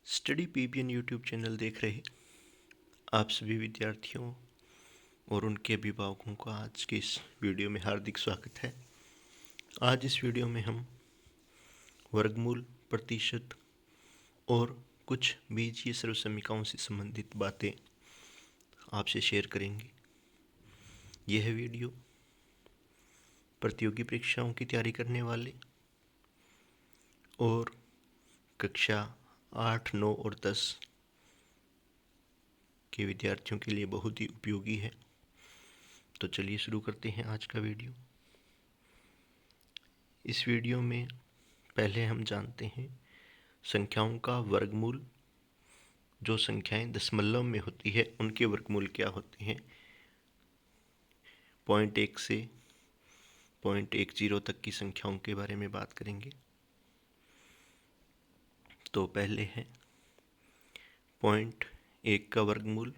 Study PBN YouTube channel देख रहे आप सभी विद्यार्थियों और उनके अभिभावकों का आज के इस वीडियो में हार्दिक स्वागत है। आज इस वीडियो में हम वर्गमूल, प्रतिशत और कुछ बीजीय सर्वसमीकरणों से संबंधित बातें आपसे शेयर करेंगे। यह वीडियो प्रतियोगी परीक्षाओं की तैयारी करने वाले और कक्षा 8, 9 और 10 के विद्यार्थियों के लिए बहुत ही उपयोगी है। तो चलिए शुरू करते हैं आज का वीडियो। इस वीडियो में पहले हम जानते हैं संख्याओं का वर्गमूल। जो संख्याएं दशमलव में होती है उनके वर्गमूल क्या होते हैं। 0.1 से 0.10 तक की संख्याओं के बारे में बात करेंगे। तो पहले है 0.1 का वर्गमूल,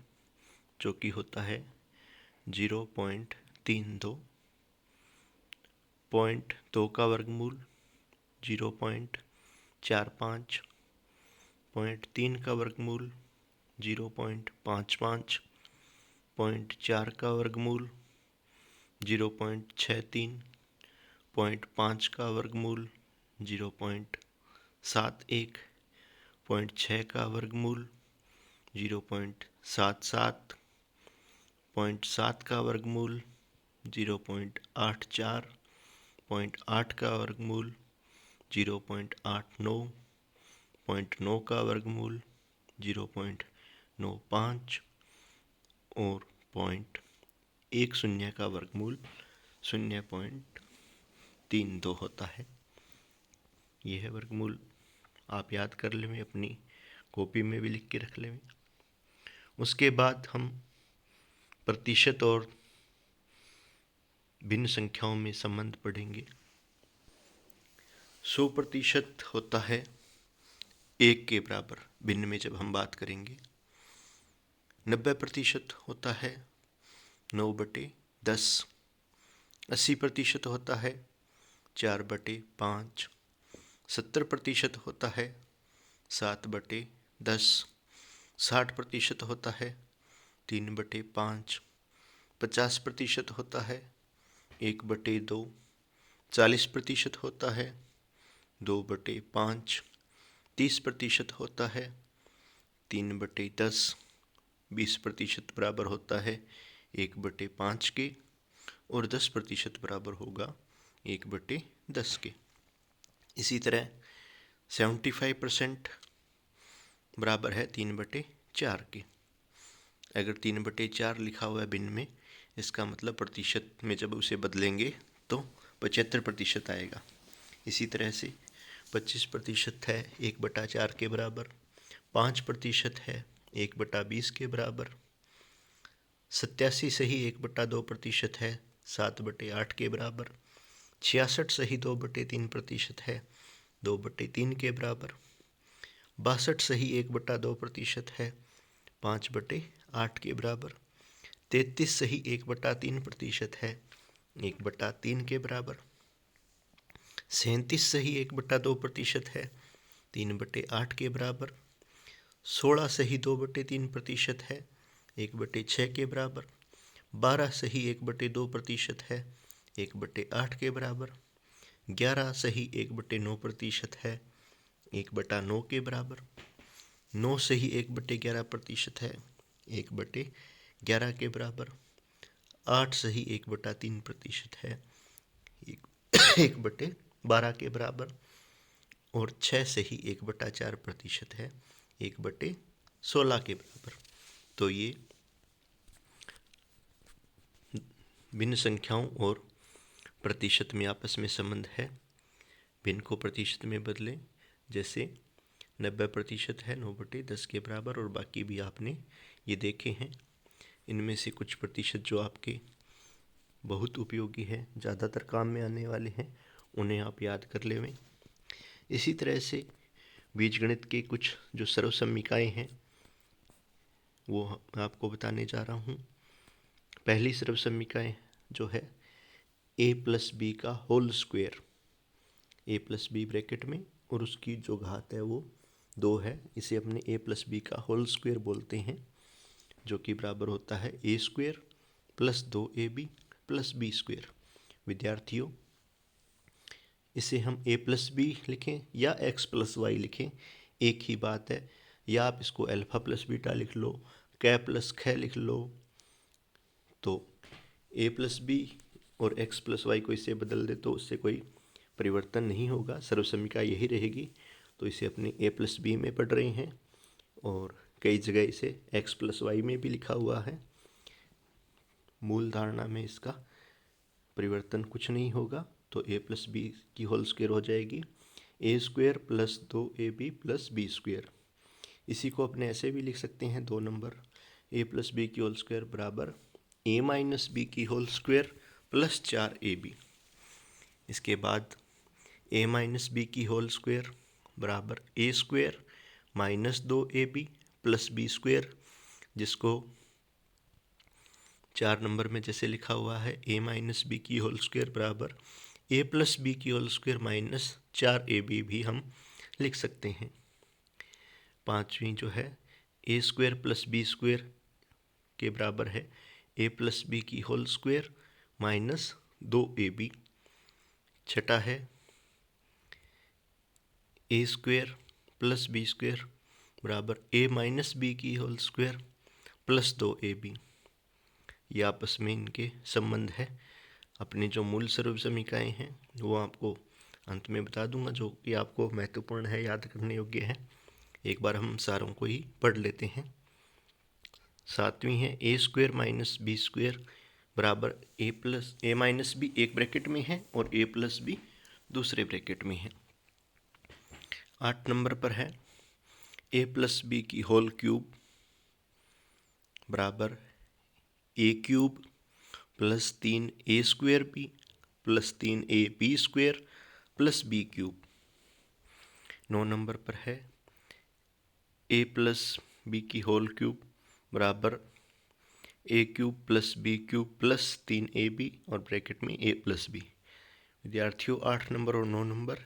जो कि होता है 0.32। 0.2 का वर्गमूल 0.45। 0.3 का वर्गमूल 0.55। 0.4 का वर्गमूल 0.63। 0.5 का वर्गमूल 0.71। 0.6 का वर्गमूल 0.77। 0.7 का वर्गमूल 0.84। 0.8 का वर्गमूल 0.89। 0.9 का वर्गमूल 0.95 और 0.10 का वर्गमूल 0.32 होता है। यह वर्गमूल आप याद कर लें, अपनी कॉपी में भी लिख के रख लें। उसके बाद हम प्रतिशत और भिन्न संख्याओं में संबंध पढ़ेंगे। 100% होता है 1 के बराबर, भिन्न में जब हम बात करेंगे। 90% होता है 9/10। 80% होता है 4/5। 70% होता है 7/10। 60% होता है 3/5। 50% होता है 1/2। 40% होता है 2/5। 30% होता है 3/10। 20% बराबर होता है 1/5 के और 10% बराबर होगा 1/10 के। इसी तरह 75% बराबर है 3/4 के। अगर 3/4 लिखा हुआ है भिन्न में, इसका मतलब प्रतिशत में जब उसे बदलेंगे तो 75% आएगा। इसी तरह से 25% है 1/4 के बराबर। 5% है 1/20 के बराबर। 87 सही 1/2% है 7/8 के बराबर। 66 सही 2/3% है 2/3 के बराबर। 62 सही 1/2% है 5/8 के बराबर। 33 सही 1/3% है 1/3 के बराबर। 37 सही 1/2% है 3/8 के बराबर। 16 सही 2/3% है 1/6 के बराबर। 12 सही 1/2% है 1/8 के बराबर। 11 सही 1/9% है 1/9 के बराबर। 9 सही 1/11% है 1/11 के बराबर। 8 सही 1/3% है 1/12 के बराबर। और 6 सही 1/4% है 1/16 के बराबर। तो ये भिन्न संख्याओं और प्रतिशत में आपस में संबंध है। भिन्न को प्रतिशत में बदलें, जैसे 90% है 9/10 के बराबर, और बाकी भी आपने ये देखे हैं। इनमें से कुछ प्रतिशत जो आपके बहुत उपयोगी हैं, ज़्यादातर काम में आने वाले हैं, उन्हें आप याद कर लें। इसी तरह से बीजगणित के कुछ जो सर्वसमीकरण हैं वो आपको बताने जा रहा हूँ। पहली सर्वसमीकरण जो है a+b का होल स्क्वायर, a+b ब्रैकेट में, और उसकी जो घात है वो 2 है, इसे अपने a प्लस बी का होल स्क्वायर बोलते हैं, जो कि बराबर होता है a square plus 2ab plus B square. विद्यार्थियों, इसे हम a प्लस बी लिखें या x प्लस वाई लिखें, एक ही बात है। या आप इसको अल्फ़ा प्लस बीटा लिख लो, कै प्लस ख लिख लो, तो a प्लस बी और x प्लस वाई को इससे बदल दे तो उससे कोई परिवर्तन नहीं होगा, सर्वसमीका यही रहेगी। तो इसे अपने a प्लस बी में पढ़ रहे हैं और कई जगह इसे x प्लस वाई में भी लिखा हुआ है। मूल धारणा में इसका परिवर्तन कुछ नहीं होगा, तो a प्लस बी की होल स्क्वायर हो जाएगी a square plus 2ab plus B square. इसी को अपने ऐसे भी लिख सकते हैं 2 नंबर, a प्लस बी की होल स्क्वायर बराबर a माइनस बी की होल स्क्वायर प्लस 4ab। इसके बाद a माइनस बी की होल स्क्वायर बराबर a square minus 2ab plus B square, जिसको 4 नंबर में जैसे लिखा हुआ है a माइनस बी की होल स्क्वायर बराबर a प्लस बी की होल स्क्वायर माइनस 4ab भी हम लिख सकते हैं। पाँचवीं जो है a square plus B square के बराबर है a प्लस बी की होल स्क्वायर माइनस 2ab। छठा है a square plus B square बराबर a माइनस बी की होल स्क्वायर प्लस 2ab। ये आपस में इनके संबंध है। अपनी जो मूल सर्व समीकरण हैं वो आपको अंत में बता दूंगा, जो कि आपको महत्वपूर्ण है, याद करने योग्य है। एक बार हम सारों को ही पढ़ लेते हैं। सातवीं है a square minus B square बराबर a माइनस बी एक ब्रैकेट में है और a प्लस बी दूसरे ब्रैकेट में है। 8 नंबर पर है a प्लस बी की होल क्यूब बराबर a cube plus 3a square B plus 3a B square plus B cube. 9 number पर है a प्लस बी की होल क्यूब बराबर a cube plus B cube plus 3ab और bracket में a plus B. विद्यार्थियों, 8 number और 9 number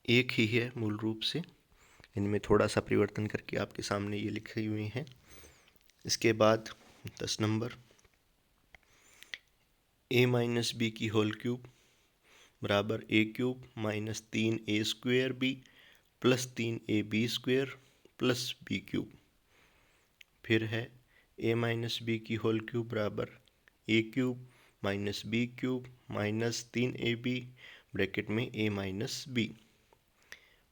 एक ही है मूल रूप से, इनमें थोड़ा सा परिवर्तन करके आपके सामने ये लिखे हुए हैं। इसके बाद 10 नंबर a माइनस बी की होल क्यूब बराबर a cube minus 3a square B plus 3a B square plus B cube. फिर है a माइनस बी की होल क्यूब बराबर a cube minus B cube minus 3ab bracket में a minus B.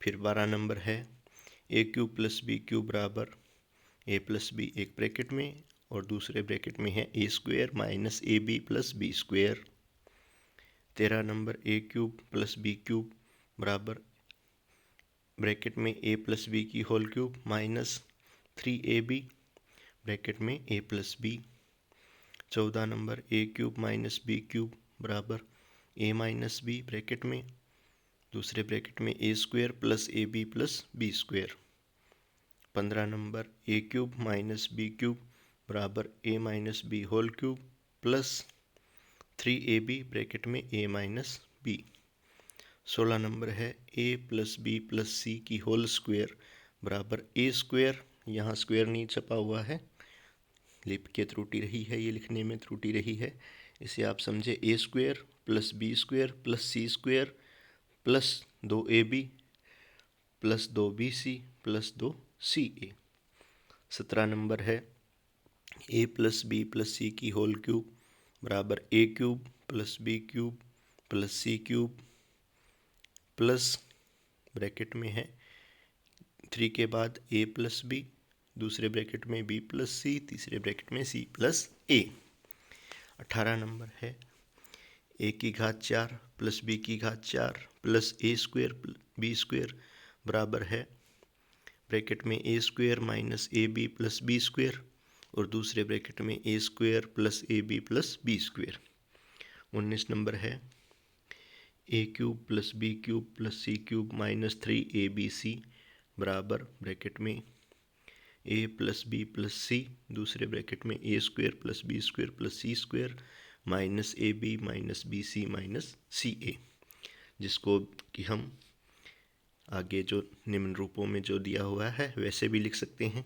फिर 12 number है a cube plus B cube बराबर a plus B एक bracket में और दूसरे ब्रैकेट में है a square minus A B plus B square. 13 number a cube plus B cube बराबर ब्रैकेट में a प्लस बी की whole cube minus 3ab bracket में a plus B. 14 number a cube minus B cube बराबर a minus B bracket में दूसरे bracket में a square plus A B plus B square. 15 number a cube minus B cube बराबर a minus B whole cube plus 3ab bracket में a minus B. 16 number है a plus B plus C की whole square बराबर a square, यहाँ square नहीं छपा हुआ है, लिप के त्रुटि रही है, ये लिखने में त्रुटि रही है, इसे आप समझे a square plus B square plus C square plus 2ab plus 2bc plus 2ca। 17 number है a plus B plus C की होल क्यूब बराबर a cube plus B cube plus C cube plus bracket में है 3 के बाद a plus B, दूसरे bracket में b plus C, तीसरे ब्रैकेट में c प्लस a। 18 नंबर है a की घात 4 प्लस b की घात 4 plus a square B square बराबर है ब्रैकेट में a square minus A B plus B square और दूसरे ब्रैकेट में a square plus A B plus B square. 19 number है a cube plus B cube plus C cube minus 3abc बराबर bracket में a plus B plus C, दूसरे bracket में a square plus B square plus C square minus A B minus B C minus सी ए, जिसको कि हम आगे जो निम्न रूपों में जो दिया हुआ है वैसे भी लिख सकते हैं।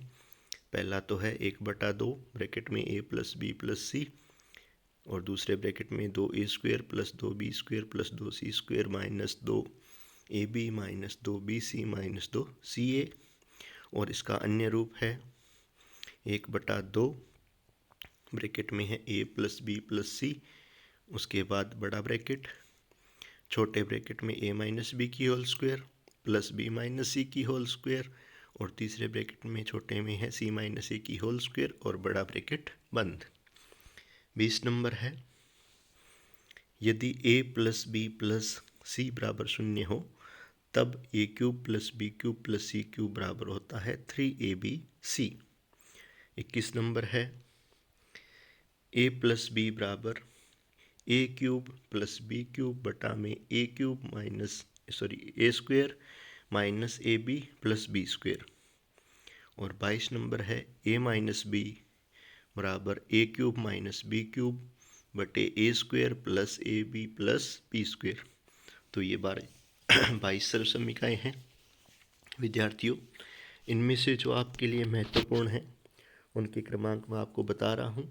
पहला तो है 1/2 ब्रैकेट में a प्लस बी प्लस सी, और दूसरे ब्रैकेट में 2a² plus 2b² plus 2c² minus 2ab minus 2bc minus 2ca। और इसका अन्य रूप है 1/2 ब्रैकेट में है a plus B plus C, उसके बाद बड़ा ब्रैकेट, छोटे ब्रैकेट में a माइनस बी की whole square plus b minus C की होल स्क्वायर, और तीसरे ब्रैकेट में छोटे में है c माइनस a की होल स्क्वायर और बड़ा ब्रैकेट बंद। 20 नंबर है, यदि a प्लस बी प्लस सी बराबर 0 हो तब a³ plus b³ plus c³ बराबर होता है 3abc। 21 नंबर है, a प्लस बी बराबर a³ प्लस b³ बटा में a³ a² minus ab plus b²। और 22 नंबर है, a माइनस बी बराबर a³ माइनस b³ बटे a² plus ab plus b²। तो ये 22 सर्वसमीकाएँ हैं। विद्यार्थियों, इनमें से जो आपके लिए महत्वपूर्ण हैं उनके क्रमांक मैं आपको बता रहा हूँ।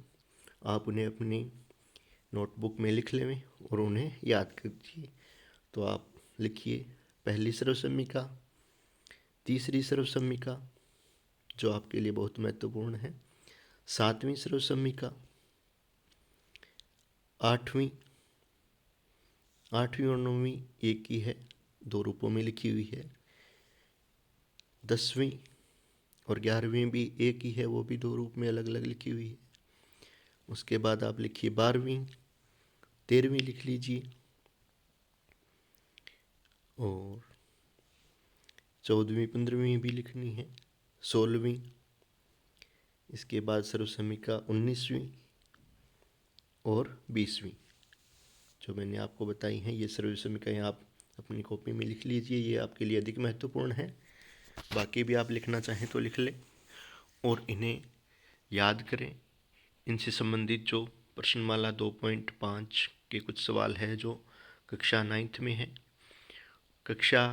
आप उन्हें अपनी नोटबुक में लिख लें और उन्हें याद कीजिए। तो आप लिखिए, पहली सर्वसमीका, तीसरी सर्वसमीका जो आपके लिए बहुत महत्वपूर्ण है, सातवीं सर्वसमीका, आठवीं और नौवीं एक ही है, दो रूपों में लिखी हुई है। 10वीं और 11वीं भी एक ही है, वो भी दो रूप में अलग अलग लिखी हुई है। उसके बाद आप लिखिए 12वीं, 13वीं लिख लीजिए, और 14वीं 15वीं भी लिखनी है, 16वीं, इसके बाद सर्वसमीका 19वीं और 20वीं जो मैंने आपको बताई हैं। ये सर्वसमीकाएँ आप अपनी कॉपी में लिख लीजिए, ये आपके लिए अधिक महत्वपूर्ण है। बाकी भी आप लिखना चाहें तो लिख लें और इन्हें याद करें। इनसे संबंधित जो प्रश्नमाला 2.5 के कुछ सवाल है जो कक्षा 9th में है, कक्षा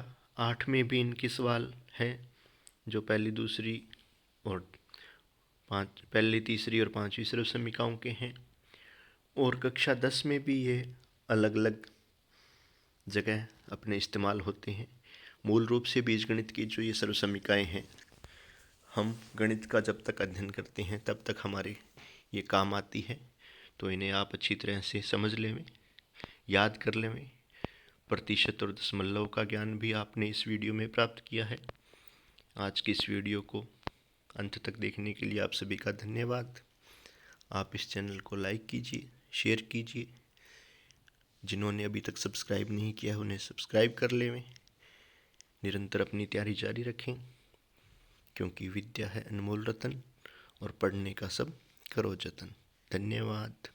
8 में भी इनके सवाल हैं जो पहली, दूसरी और पहली, तीसरी और 5वीं सर्वसमीकाओं के हैं, और कक्षा 10 में भी ये अलग अलग जगह अपने इस्तेमाल होते हैं। मूल रूप से बीजगणित की जो ये सर्वसमीकाएँ हैं, हम गणित का जब तक अध्ययन करते हैं तब तक हमारे ये काम आती है। तो इन्हें आप अच्छी तरह से समझ लें, याद कर लें। प्रतिशत और दशमलव का ज्ञान भी आपने इस वीडियो में प्राप्त किया है। आज की इस वीडियो को अंत तक देखने के लिए आप सभी का धन्यवाद। आप इस चैनल को लाइक कीजिए, शेयर कीजिए। जिन्होंने अभी तक सब्सक्राइब नहीं किया है उन्हें सब्सक्राइब कर लें। निरंतर अपनी तैयारी जारी रखें, क्योंकि विद्या है अनमोल रतन और पढ़ने का सब करो जतन। धन्यवाद।